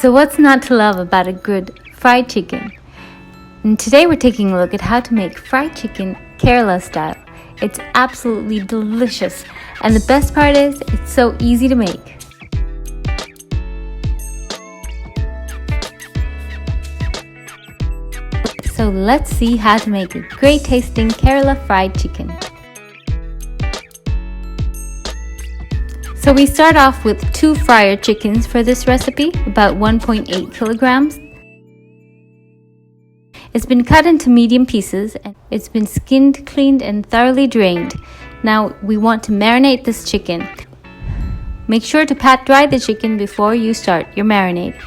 So what's not to love about a good fried chicken? And today we're taking a look at how to make fried chicken Kerala style. It's absolutely delicious, and the best part is it's so easy to make. So let's see how to make a great tasting Kerala fried chicken. So we start off with 2 fryer chickens for this recipe, about 1.8 kilograms. It's been cut into medium pieces and it's been skinned, cleaned and thoroughly drained. Now we want to marinate this chicken. Make sure to pat dry the chicken before you start your marinade.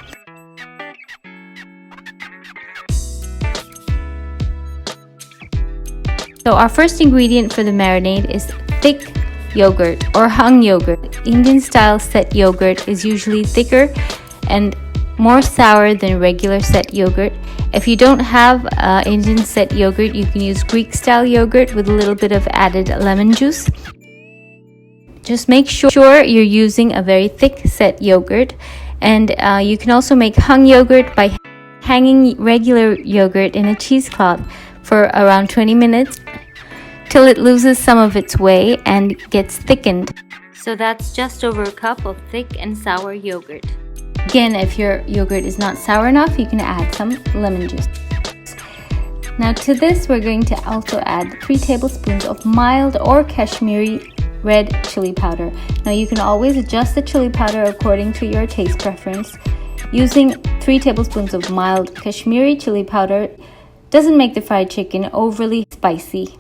So our first ingredient for the marinade is thick yogurt or hung yogurt. Indian style set yogurt is usually thicker and more sour than regular set yogurt. If you don't have Indian set yogurt, you can use Greek style yogurt with a little bit of added lemon juice. Just make sure you're using a very thick set yogurt, and you can also make hung yogurt by hanging regular yogurt in a cheesecloth for around 20 minutes till it loses some of its whey and gets thickened. So that's just over a cup of thick and sour yogurt. Again, if your yogurt is not sour enough, you can add some lemon juice. Now to this, we're going to also add 3 tablespoons of mild or Kashmiri red chili powder. Now you can always adjust the chili powder according to your taste preference. Using 3 tablespoons of mild Kashmiri chili powder doesn't make the fried chicken overly spicy.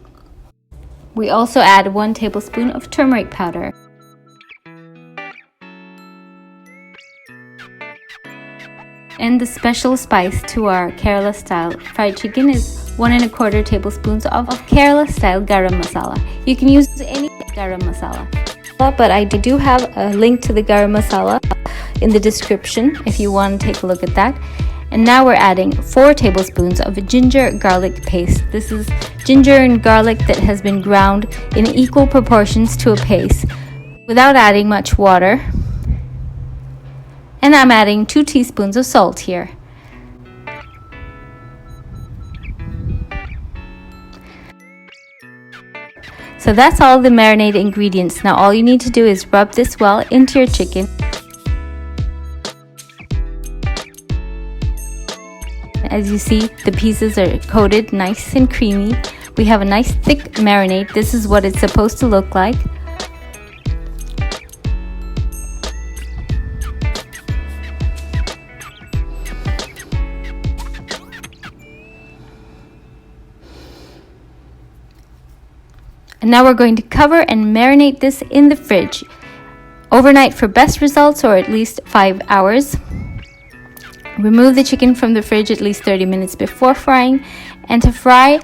We also add 1 tablespoon of turmeric powder. And the special spice to our Kerala style fried chicken is 1 1/4 tablespoons of Kerala style garam masala. You can use any garam masala, but I do have a link to the garam masala in the description if you want to take a look at that. And now we're adding 4 tablespoons of ginger garlic paste. This is ginger and garlic that has been ground in equal proportions to a paste without adding much water. And I'm adding 2 teaspoons of salt here. So that's all the marinade ingredients. Now all you need to do is rub this well into your chicken. As you see, the pieces are coated nice and creamy. We have a nice thick marinade. This is what it's supposed to look like. And now we're going to cover and marinate this in the fridge overnight for best results, or at least 5 hours. Remove the chicken from the fridge at least 30 minutes before frying. And to fry,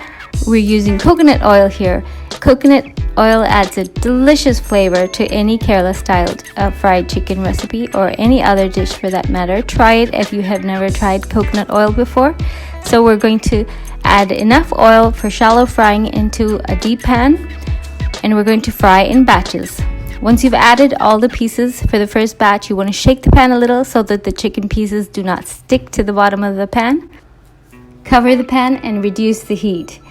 we're using coconut oil here. Coconut oil adds a delicious flavor to any Kerala styled fried chicken recipe, or any other dish for that matter. Try it if you have never tried coconut oil before. So we're going to add enough oil for shallow frying into a deep pan, and we're going to fry in batches. Once you've added all the pieces for the first batch, you want to shake the pan a little so that the chicken pieces do not stick to the bottom of the pan. Cover the pan and reduce the heat.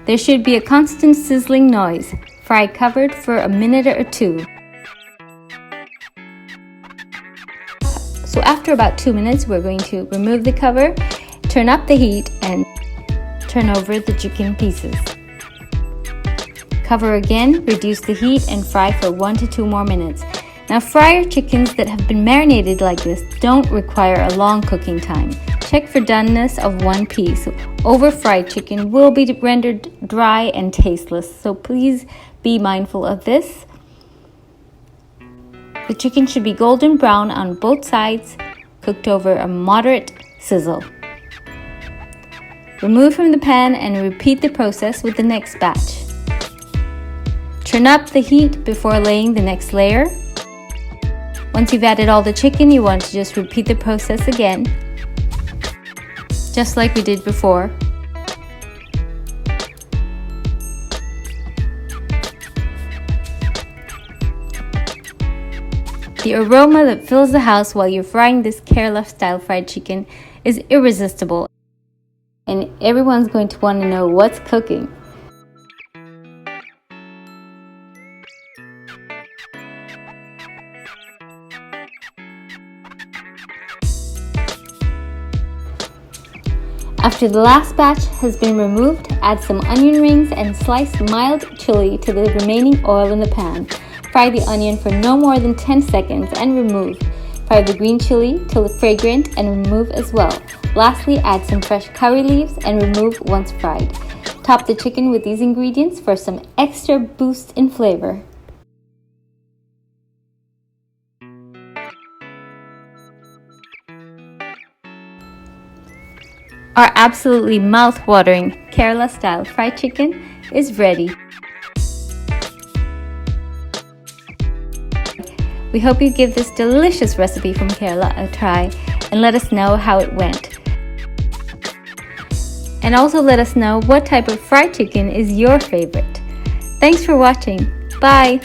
There should be a constant sizzling noise. Fry covered for a minute or 2. So after about 2 minutes, we're going to remove the cover, turn up the heat and turn over the chicken pieces. Cover again, reduce the heat and fry for 1 to 2 more minutes. Now fryer chickens that have been marinated like this don't require a long cooking time. Check for doneness of 1 piece. Over-fried chicken will be rendered dry and tasteless, so please be mindful of this. The chicken should be golden brown on both sides, cooked over a moderate sizzle. Remove from the pan and repeat the process with the next batch. Turn up the heat before laying the next layer. Once you've added all the chicken, you want to just repeat the process again, just like we did before. The aroma that fills the house while you're frying this Kerala-style fried chicken is irresistible, and everyone's going to want to know what's cooking. After the last batch has been removed, add some onion rings and slice mild chili to the remaining oil in the pan. Fry the onion for no more than 10 seconds and remove. Fry the green chili till it's fragrant and remove as well. Lastly, add some fresh curry leaves and remove once fried. Top the chicken with these ingredients for some extra boost in flavor. Our absolutely mouth-watering Kerala-style fried chicken is ready. We hope you give this delicious recipe from Kerala a try and let us know how it went. And also let us know what type of fried chicken is your favorite. Thanks for watching. Bye!